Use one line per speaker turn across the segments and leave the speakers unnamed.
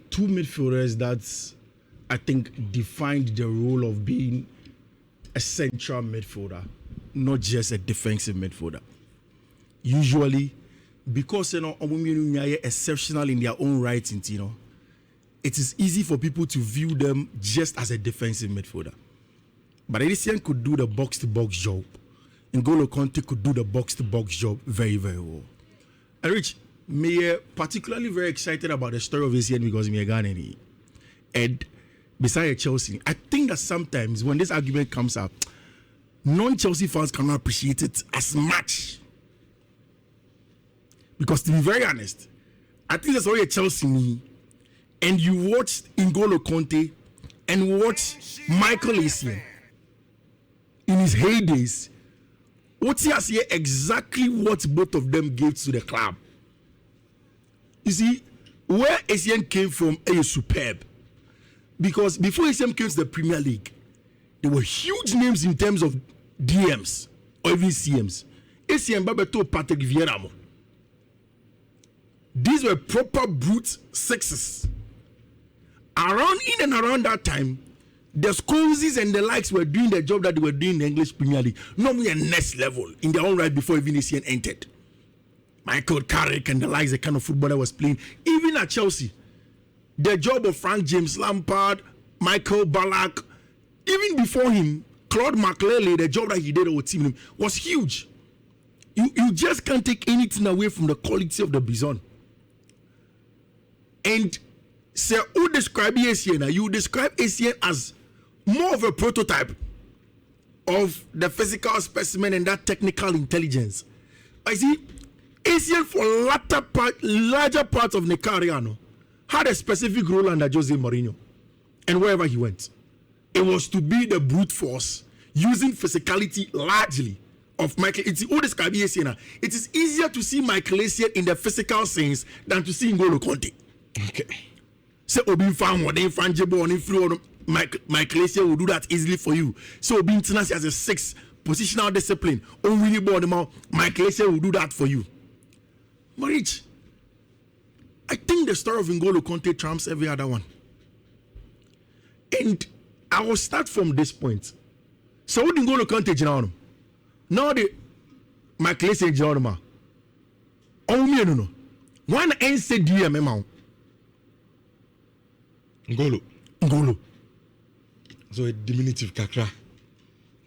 two midfielders that I think defined the role of being a central midfielder, not just a defensive midfielder. Usually, because exceptional in their own right, it is easy for people to view them just as a defensive midfielder. But Essien could do the box-to-box job. N'Golo Kante could do the box-to-box job very, very well. And Rich, me particularly very excited about the story of Essien because me a Ghanaian. And besides Chelsea, I think that sometimes when this argument comes up, non-Chelsea fans cannot appreciate it as much. Because to be very honest, I think that's already a Chelsea me. And you watched N'Golo Kante and watched Michael Essien in his heydays. What he has here exactly what both of them gave to the club. You see, where Essien came from is superb. Because before Essien came to the Premier League, there were huge names in terms of DMs or even CMs. Essien Babeto Patrick Vieira. These were proper brute sixes. In and around that time, the Scholesies and the likes were doing the job that they were doing in the English Premier League. Normally a next level in their own right before even Essien entered. Michael Carrick and the likes, the kind of footballer was playing. Even at Chelsea, the job of Frank James Lampard, Michael Ballack, even before him, Claude McLeary, the job that he did with team was huge. You just can't take anything away from the quality of the Bison. And say, who describe Essien? You describe Essien as more of a prototype of the physical specimen and that technical intelligence. I see Essien for larger parts of the career had a specific role under Jose Mourinho, and wherever he went, it was to be the brute force using physicality largely of Michael. It's who describe Essien. It is easier to see Michael Essien in the physical sense than to see N'Golo Kante. Okay. So Obin fan one frangible on influence Michael Essien will do that easily for you. So Obin Tenacity as a 6 positional discipline. Only board them out. Michael Essien will do that for you. Marich, I think the story of N'Golo Kante trumps every other one. And I will start from this point. So what N'Golo Kante Jinano? Now the Michael Essien Jinano. Oh me no. One end say DM amount. N'Golo.
So a diminutive kakra.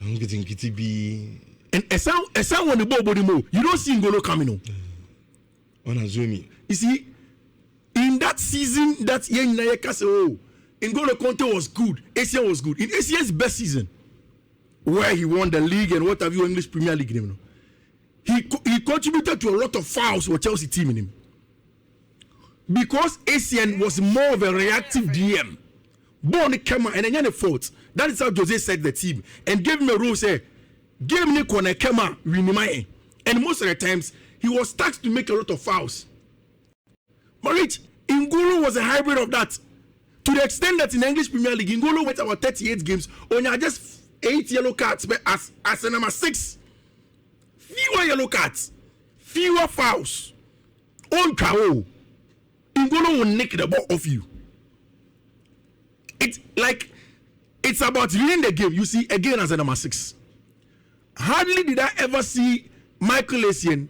I'm getting kitty be.
And a sound when the body move, you don't see N'Golo coming on.
On a zoom.
You see, in that season, that year in N'Golo Kante was good. Essien was good. In Essien's best season, where he won the league and what have you, English Premier League, he contributed to a lot of fouls for Chelsea team in him. Because Essien was more of a reactive DM. Born Kema and then a fault. That is how Jose said the team. And gave him a role, say, give me Kona Kema, Winimai. And most of the times, he was tasked to make a lot of fouls. But Rich, N'Golo was a hybrid of that. To the extent that in the English Premier League, N'Golo went about 38 games, only just 8 yellow cards, but as a number 6. Fewer yellow cards, fewer fouls. On Kao. N'Golo will nick the ball off you. It's about winning the game. You see, again as a number 6. Hardly did I ever see Michael Essien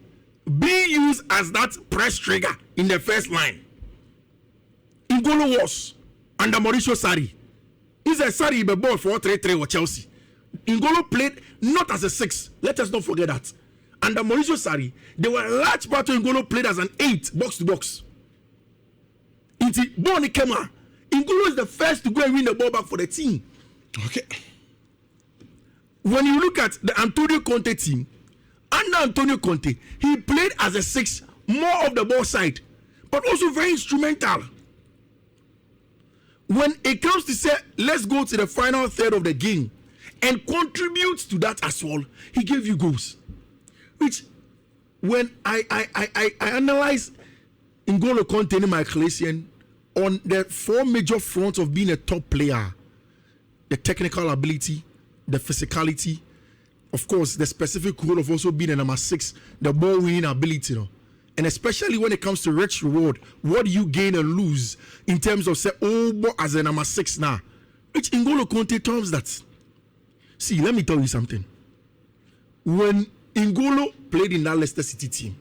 being used as that press trigger in the first line. N'Golo was under Mauricio Sarri. He's a Sarri the ball for 3-3 with Chelsea. N'Golo played not as a 6. Let us not forget that. Under Mauricio Sarri, there were a large part of N'Golo played as an 8, box to box. Into Bonnie Kema. N'Golo is the first to go and win the ball back for the team.
Okay.
When you look at the Antonio Conte team, under Antonio Conte, he played as a 6, more of the ball side, but also very instrumental. When it comes to say, let's go to the final third of the game and contribute to that as well, he gave you goals. Which, when I analyze N'Golo Kante and Michael Essien on the 4 major fronts of being a top player, the technical ability, the physicality, of course, the specific role of also being a number 6, the ball winning ability, and especially when it comes to rich reward, what do you gain and lose in terms of say, as a number 6 now? Which N'Golo Kante terms that. See, let me tell you something. When N'Golo played in that Leicester City team,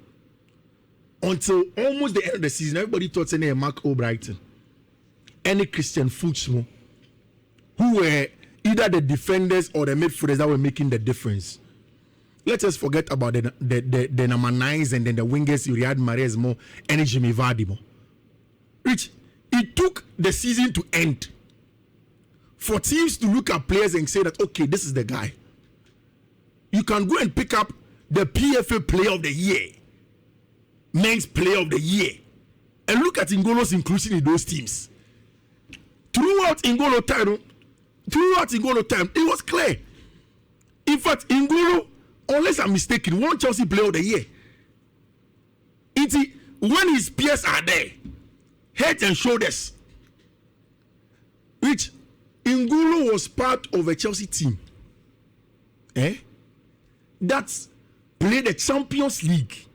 until almost the end of the season, everybody thought saying Mark O'Brighton, any Christian Fuchsmo, who were either the defenders or the midfielders that were making the difference. Let us forget about the number 9s and then the wingers, Riyad Mahrez more and Jimmy Vardy more. Which it took the season to end for teams to look at players and say that, okay, this is the guy. You can go and pick up the PFA Player of the Year, Men's Player of the Year, and look at N'Golo's inclusion in those teams. Throughout N'Golo time, it was clear. In fact, N'Golo, unless I'm mistaken, won Chelsea Player of the Year. When his peers are there, head and shoulders, which N'Golo was part of a Chelsea team that played the Champions League,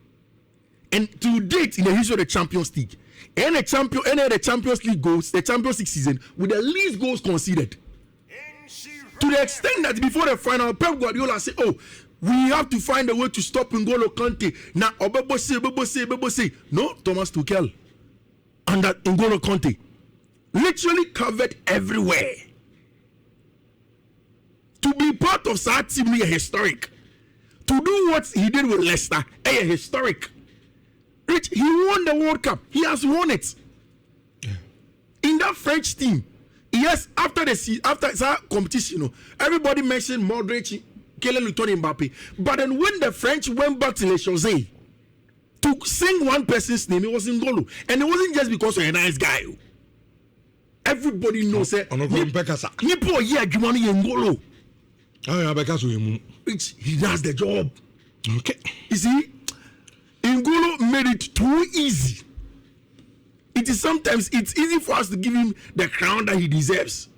and to date in the history of the Champions League, any of the Champions League goals, the Champions League season, with the least goals conceded. To the extent that before the final, Pep Guardiola said, "Oh, we have to find a way to stop N'Golo Kante." Now, Obebo say, no, Thomas Tuchel under N'Golo Kante literally covered everywhere. To be part of that team is historic. To do what he did with Leicester is historic. Rich, he won the World Cup. He has won it. Yeah. In that French team, yes, after that competition, everybody mentioned Modric, Kylian Mbappe. But then when the French went back to Le Chaussee to sing one person's name, it was N'Golo. And it wasn't just because of a nice guy. Everybody knows that. He does the job.
Okay.
You see, N'Golo made it too easy. It's easy for us to give him the crown that he deserves.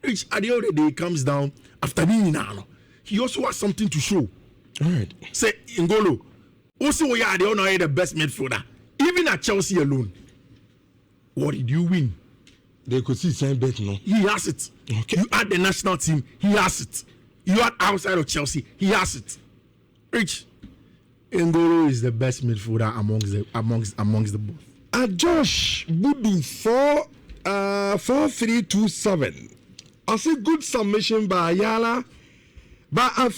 Which at the end of the day comes down after being he also has something to show.
All right.
Say N'Golo, also we are the best midfielder. Even at Chelsea alone, what did you win?
They could see same bet, no.
He has it.
Okay.
You had the national team, he has it. You had outside of Chelsea, he has it. Rich, N'Golo is the best midfielder amongst the both.
Josh Budu 4327. I see good submission by Ayala, but I feel